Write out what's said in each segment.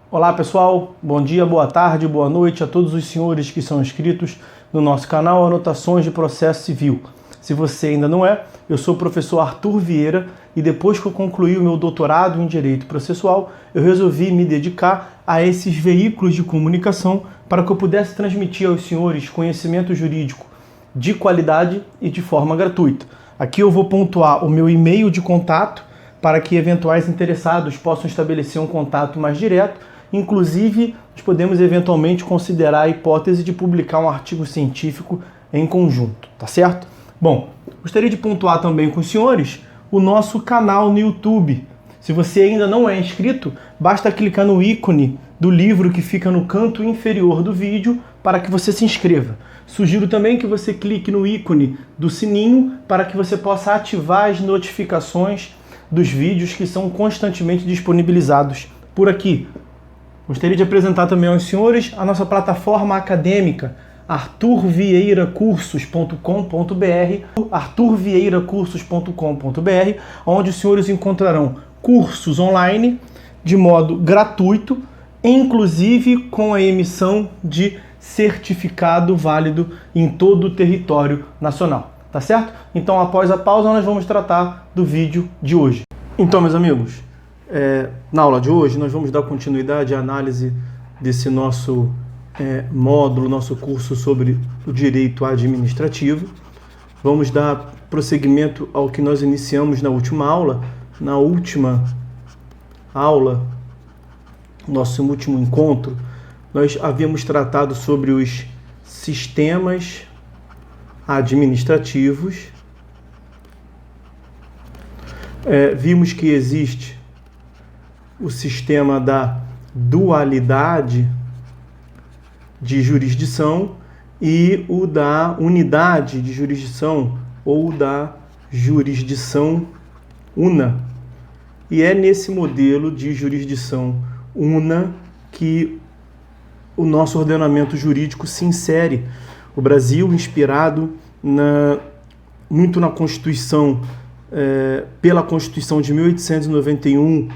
Olá pessoal, bom dia, boa tarde, boa noite a todos os senhores que são inscritos no nosso canal Anotações de Processo Civil. Se você ainda não é, eu sou o professor Arthur Vieira e depois que eu concluí o meu doutorado em Direito Processual, eu resolvi me dedicar a esses veículos de comunicação para que eu pudesse transmitir aos senhores conhecimento jurídico de qualidade e de forma gratuita. Aqui eu vou pontuar o meu e-mail de contato para que eventuais interessados possam estabelecer um contato mais direto. Inclusive, nós podemos eventualmente considerar a hipótese de publicar um artigo científico em conjunto, tá certo? Bom, gostaria de pontuar também com os senhores o nosso canal no YouTube. Se você ainda não é inscrito, basta clicar no ícone do livro que fica no canto inferior do vídeo para que você se inscreva. Sugiro também que você clique no ícone do sininho para que você possa ativar as notificações dos vídeos que são constantemente disponibilizados por aqui. Gostaria de apresentar também aos senhores a nossa plataforma acadêmica, arturvieiracursos.com.br, arturvieiracursos.com.br, onde os senhores encontrarão cursos online de modo gratuito, inclusive com a emissão de certificado válido em todo o território nacional, tá certo? Então, após a pausa, nós vamos tratar do vídeo de hoje. Então, meus amigos, na aula de hoje, nós vamos dar continuidade à análise desse nosso módulo, nosso curso sobre o direito administrativo. Vamos dar prosseguimento ao que nós iniciamos na última aula. Na última aula, nosso último encontro, nós havíamos tratado sobre os sistemas administrativos. Vimos que existe o sistema da dualidade de jurisdição e o da unidade de jurisdição ou da jurisdição una. E é nesse modelo de jurisdição una que o nosso ordenamento jurídico se insere. O Brasil, inspirado muito na Constituição, pela Constituição de 1891,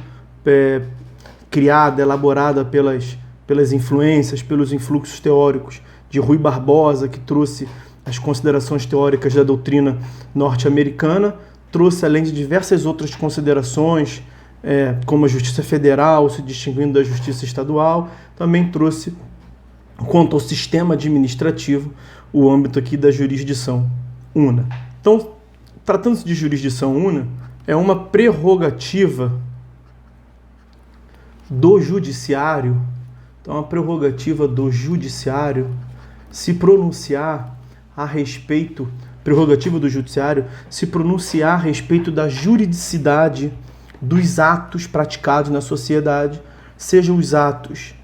criada, elaborada pelas influências, pelos influxos teóricos de Rui Barbosa, que trouxe as considerações teóricas da doutrina norte-americana, trouxe, além de diversas outras considerações, como a justiça federal se distinguindo da justiça estadual, também trouxe, quanto ao sistema administrativo, o âmbito aqui da jurisdição una. Então, tratando-se de jurisdição una, é uma prerrogativa do judiciário, então a prerrogativa do judiciário se pronunciar a respeito, prerrogativa do judiciário se pronunciar a respeito da juridicidade dos atos praticados na sociedade, sejam os atos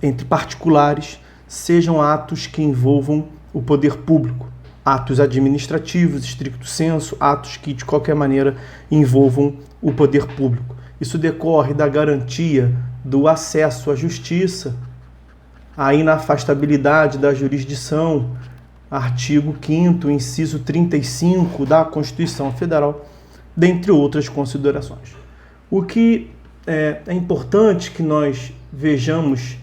entre particulares, sejam atos que envolvam o poder público, atos administrativos, stricto sensu, atos que de qualquer maneira envolvam o poder público. Isso decorre da garantia do acesso à justiça, a inafastabilidade da jurisdição, artigo 5º, inciso 35 da Constituição Federal, dentre outras considerações. O que é importante que nós vejamos,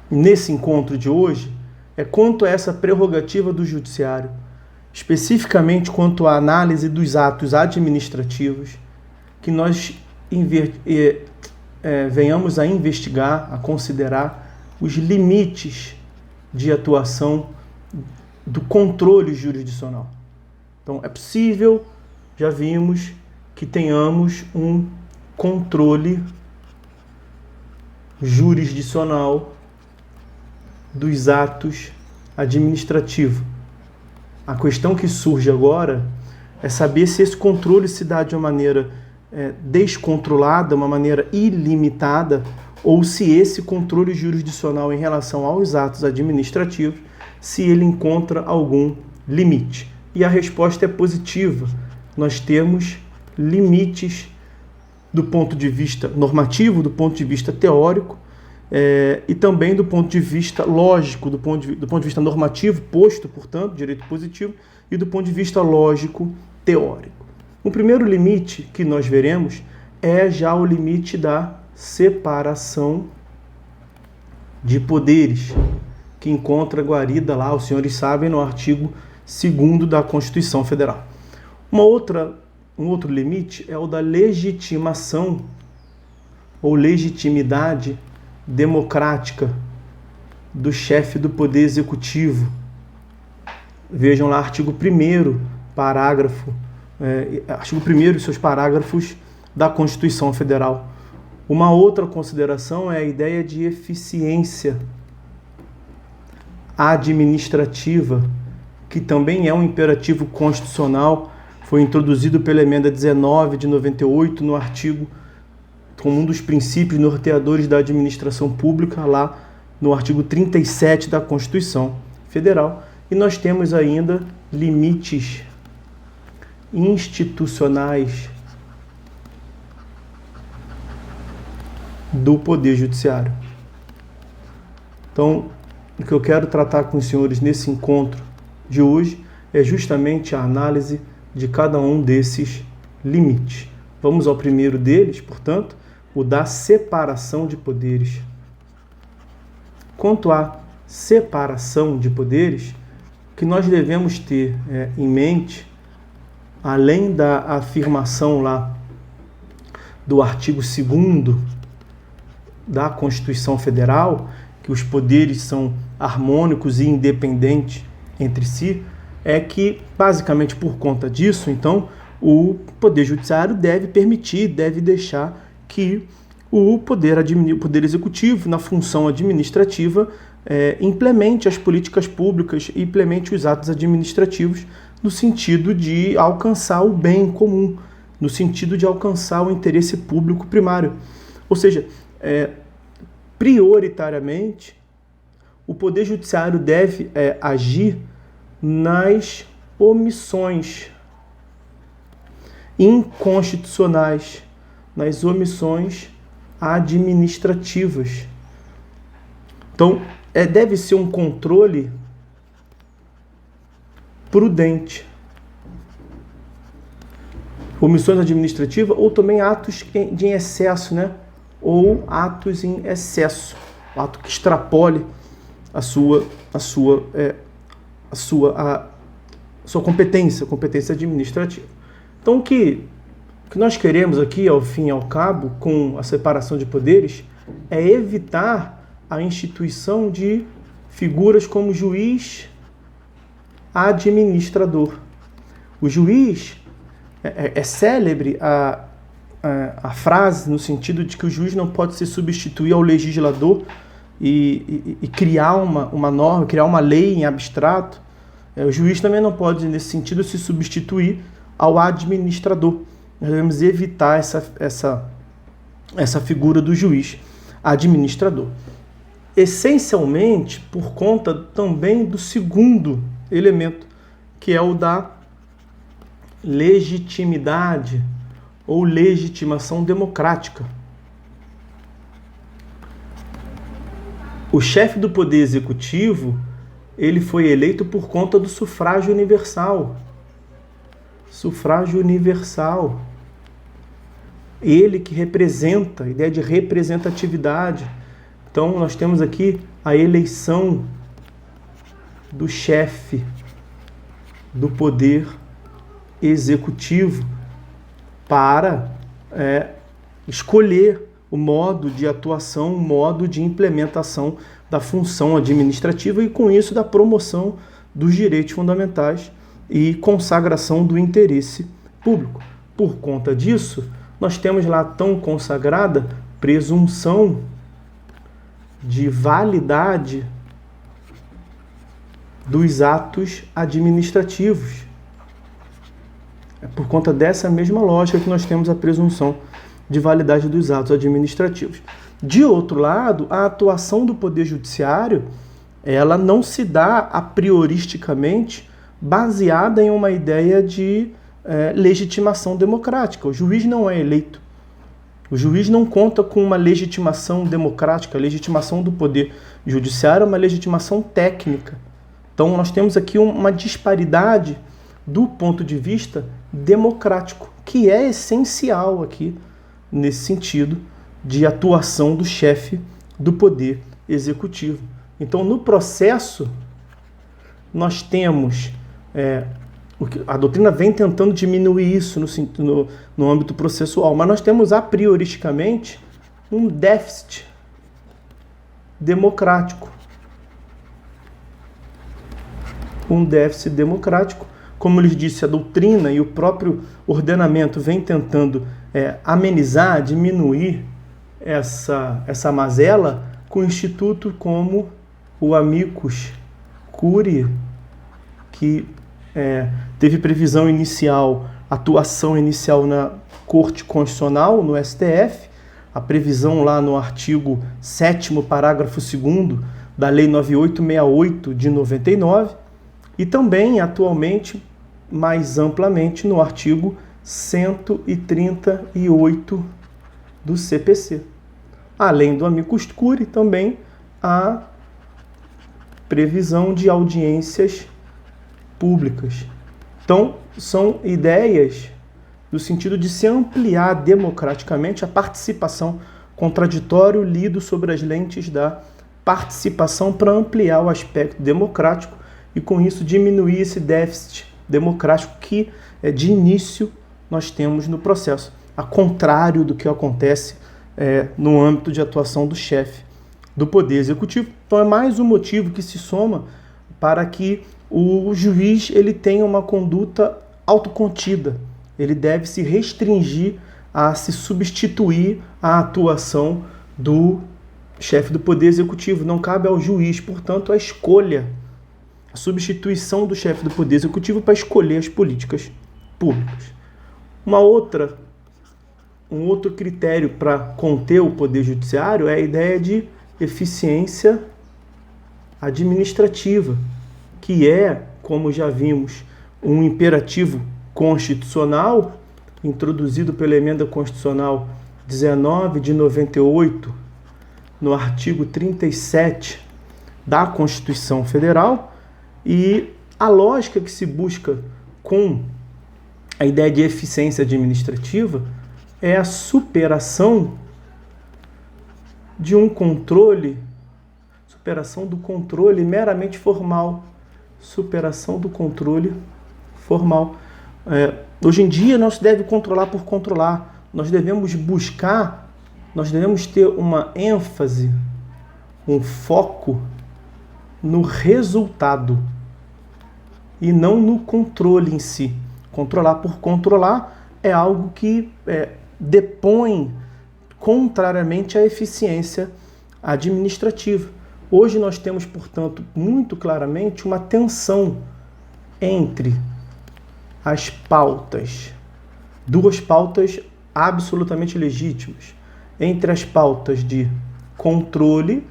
nesse encontro de hoje é quanto a essa prerrogativa do judiciário, especificamente quanto à análise dos atos administrativos, que nós venhamos a investigar, a considerar os limites de atuação do controle jurisdicional. Então, é possível, já vimos, que tenhamos um controle jurisdicional dos atos administrativos. A questão que surge agora é saber se esse controle se dá de uma maneira descontrolada, uma maneira ilimitada, ou se esse controle jurisdicional em relação aos atos administrativos, se ele encontra algum limite. E a resposta é positiva. Nós temos limites do ponto de vista normativo, do ponto de vista teórico, e também do ponto de vista lógico, do ponto de vista normativo, posto, portanto, direito positivo, e do ponto de vista lógico, teórico. O primeiro limite que nós veremos é já o limite da separação de poderes, que encontra guarida lá, os senhores sabem, no artigo 2º da Constituição Federal. Um outro limite é o da legitimação ou legitimidade democrática do chefe do Poder Executivo. Vejam lá, artigo 1º, artigo 1º e seus parágrafos da Constituição Federal. Uma outra consideração é a ideia de eficiência administrativa, que também é um imperativo constitucional, foi introduzido pela emenda 19 de 98 no artigo, como um dos princípios norteadores da administração pública, lá no artigo 37 da Constituição Federal. E nós temos ainda limites institucionais do Poder Judiciário. Então, o que eu quero tratar com os senhores nesse encontro de hoje é justamente a análise de cada um desses limites. Vamos ao primeiro deles, portanto, o da separação de poderes. Quanto à separação de poderes, o que nós devemos ter em mente, além da afirmação lá do artigo 2º da Constituição Federal, que os poderes são harmônicos e independentes entre si, é que, basicamente por conta disso, então, o Poder Judiciário deve deixar que o Poder Executivo, na função administrativa, implemente as políticas públicas, implemente os atos administrativos no sentido de alcançar o bem comum, no sentido de alcançar o interesse público primário. Ou seja, prioritariamente, o Poder Judiciário deve agir nas omissões inconstitucionais, nas omissões administrativas. Então, deve ser um controle prudente. Omissões administrativas ou também atos de excesso, né? Ou atos em excesso, ato que extrapole a sua competência administrativa. Então, o que nós queremos aqui, ao fim e ao cabo, com a separação de poderes, é evitar a instituição de figuras como juiz administrador. O juiz, é célebre a frase no sentido de que o juiz não pode se substituir ao legislador e criar uma norma, criar uma lei em abstrato. O juiz também não pode, nesse sentido, se substituir ao administrador. Nós devemos evitar essa figura do juiz administrador. Essencialmente, por conta também do segundo elemento, que é o da legitimidade ou legitimação democrática. O chefe do Poder Executivo, ele foi eleito por conta do sufrágio universal. Sufrágio universal. Ele que representa, a ideia de representatividade. Então, nós temos aqui a eleição do chefe do Poder Executivo para escolher o modo de atuação, o modo de implementação da função administrativa e, com isso, da promoção dos direitos fundamentais e consagração do interesse público. Por conta disso, nós temos lá tão consagrada presunção de validade dos atos administrativos. É por conta dessa mesma lógica que nós temos a presunção de validade dos atos administrativos. De outro lado, a atuação do Poder Judiciário, ela não se dá a prioristicamente baseada em uma ideia de legitimação democrática. O juiz não é eleito. O juiz não conta com uma legitimação democrática. A legitimação do Poder Judiciário é uma legitimação técnica. Então, nós temos aqui uma disparidade do ponto de vista democrático, que é essencial aqui, nesse sentido, de atuação do chefe do Poder Executivo. Então, no processo, nós temos... a doutrina vem tentando diminuir isso no âmbito processual, mas nós temos, a prioristicamente, um déficit democrático. Um déficit democrático. Como eu lhes disse, a doutrina e o próprio ordenamento vem tentando amenizar, diminuir essa mazela com o instituto como o Amicus Curiae, que teve previsão inicial, atuação inicial na Corte Constitucional, no STF, a previsão lá no artigo 7º, parágrafo 2º da Lei 9868 de 99, e também, atualmente, mais amplamente, no artigo 138 do CPC. Além do Amicus Curiae, também a previsão de audiências públicas. Então, são ideias no sentido de se ampliar democraticamente a participação, contraditório lido sobre as lentes da participação para ampliar o aspecto democrático e, com isso, diminuir esse déficit democrático que, de início, nós temos no processo, a contrário do que acontece no âmbito de atuação do chefe do Poder Executivo. Então, é mais um motivo que se soma para que o juiz ele tenha uma conduta autocontida. Ele deve se restringir a se substituir à atuação do chefe do Poder Executivo. Não cabe ao juiz, portanto, a escolha, a substituição do chefe do Poder Executivo para escolher as políticas públicas. Um outro critério para conter o Poder Judiciário é a ideia de eficiência administrativa, que é, como já vimos, um imperativo constitucional introduzido pela Emenda Constitucional 19 de 98, no artigo 37 da Constituição Federal, e a lógica que se busca com a ideia de eficiência administrativa é a superação de um controle, superação do controle meramente formal, superação do controle formal. Hoje em dia não se deve controlar por controlar, nós devemos ter uma ênfase, um foco no resultado e não no controle em si. Controlar por controlar é algo que depõe contrariamente à eficiência administrativa. Hoje nós temos, portanto, muito claramente uma tensão entre as pautas, duas pautas absolutamente legítimas, entre as pautas de controle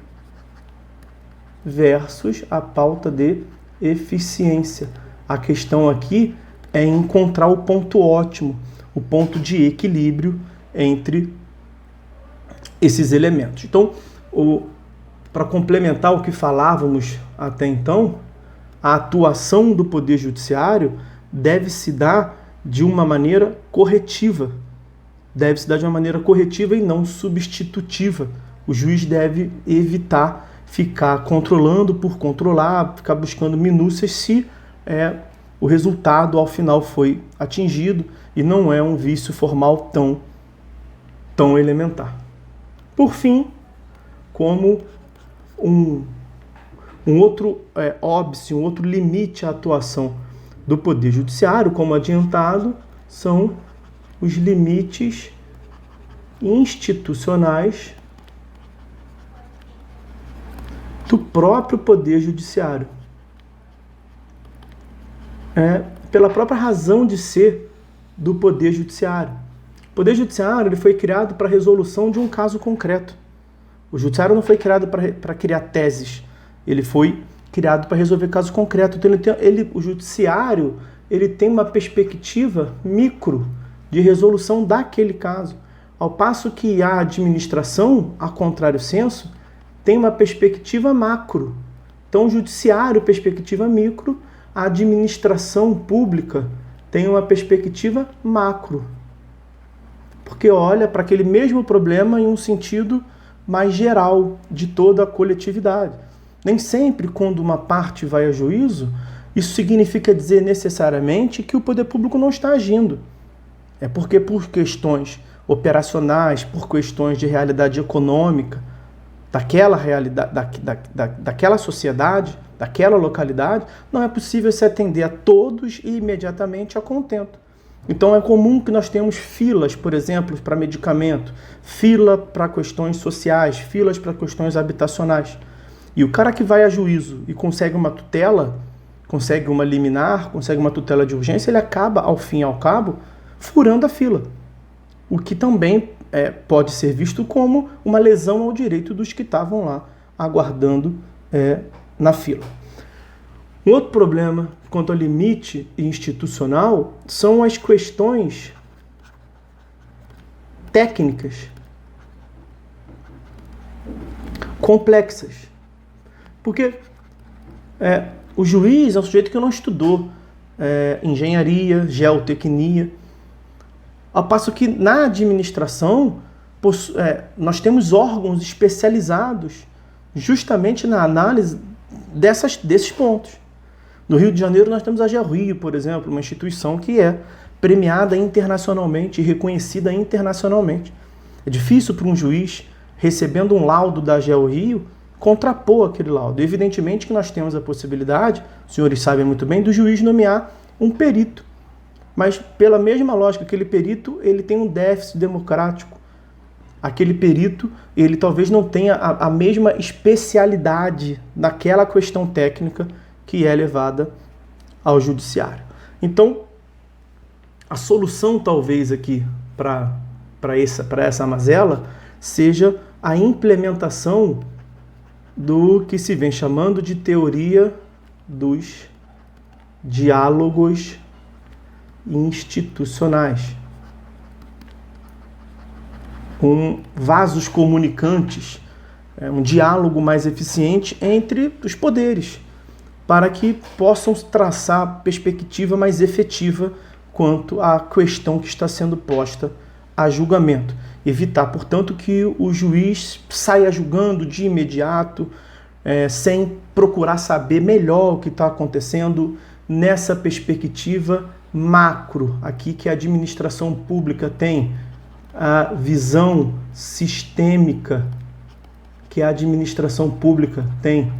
versus a pauta de eficiência. A questão aqui é encontrar o ponto ótimo, o ponto de equilíbrio entre esses elementos. Então, para complementar o que falávamos até então, a atuação do Poder Judiciário deve se dar de uma maneira corretiva. Deve se dar de uma maneira corretiva e não substitutiva. O juiz deve evitar ficar controlando por controlar, ficar buscando minúcias se o resultado ao final foi atingido e não é um vício formal tão elementar. Por fim, como um outro óbice, um outro limite à atuação do Poder Judiciário, como adiantado, são os limites institucionais do próprio Poder Judiciário. Pela própria razão de ser do Poder Judiciário. O Poder Judiciário ele foi criado para a resolução de um caso concreto. O Judiciário não foi criado para criar teses, ele foi criado para resolver casos concretos. Então, o Judiciário ele tem uma perspectiva micro de resolução daquele caso, ao passo que a administração, a contrário senso, tem uma perspectiva macro. Então, o Judiciário, perspectiva micro, a administração pública tem uma perspectiva macro. porque olha para aquele mesmo problema em um sentido mais geral de toda a coletividade. Nem sempre, quando uma parte vai a juízo, isso significa dizer necessariamente que o poder público não está agindo. É porque por questões operacionais, por questões de realidade econômica, daquela realidade, daquela sociedade, daquela localidade, não é possível se atender a todos e imediatamente a contento. Então é comum que nós tenhamos filas, por exemplo, para medicamento, fila para questões sociais, filas para questões habitacionais. E o cara que vai a juízo e consegue uma tutela, consegue uma liminar, consegue uma tutela de urgência, ele acaba, ao fim e ao cabo, furando a fila. O que também pode ser visto como uma lesão ao direito dos que estavam lá aguardando na fila. Um outro problema quanto ao limite institucional são as questões técnicas complexas. Porque o juiz é um sujeito que não estudou engenharia, geotecnia, ao passo que na administração nós temos órgãos especializados justamente na análise desses pontos. No Rio de Janeiro nós temos a GeoRio, por exemplo, uma instituição que é premiada internacionalmente e reconhecida internacionalmente. É difícil para um juiz, recebendo um laudo da GeoRio, contrapor aquele laudo. Evidentemente que nós temos a possibilidade, os senhores sabem muito bem, do juiz nomear um perito. Mas pela mesma lógica, aquele perito ele tem um déficit democrático. Aquele perito ele talvez não tenha a mesma especialidade naquela questão técnica que é levada ao judiciário. Então, a solução talvez aqui para essa mazela seja a implementação do que se vem chamando de teoria dos diálogos institucionais. Vasos comunicantes, um diálogo mais eficiente entre os poderes, para que possam traçar perspectiva mais efetiva quanto à questão que está sendo posta a julgamento. Evitar, portanto, que o juiz saia julgando de imediato, sem procurar saber melhor o que está acontecendo nessa perspectiva macro, aqui que a administração pública tem, a visão sistêmica que a administração pública tem.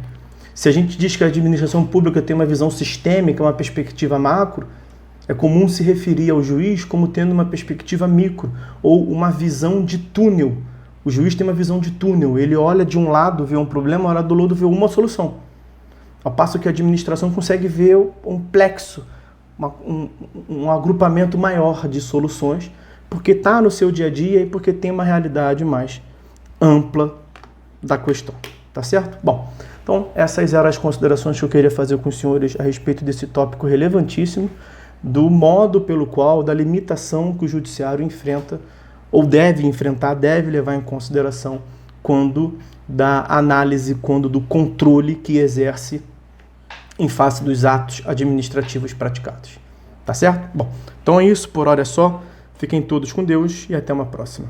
Se a gente diz que a administração pública tem uma visão sistêmica, uma perspectiva macro, é comum se referir ao juiz como tendo uma perspectiva micro ou uma visão de túnel. O juiz tem uma visão de túnel, ele olha de um lado, vê um problema, olha do outro, vê uma solução. Ao passo que a administração consegue ver um plexo, um agrupamento maior de soluções, porque está no seu dia a dia e porque tem uma realidade mais ampla da questão. Tá certo? Bom, então essas eram as considerações que eu queria fazer com os senhores a respeito desse tópico relevantíssimo, do modo pelo qual, da limitação que o judiciário enfrenta, ou deve enfrentar, deve levar em consideração quando da análise, quando do controle que exerce em face dos atos administrativos praticados. Tá certo? Bom, então é isso, por hora é só. Fiquem todos com Deus e até uma próxima.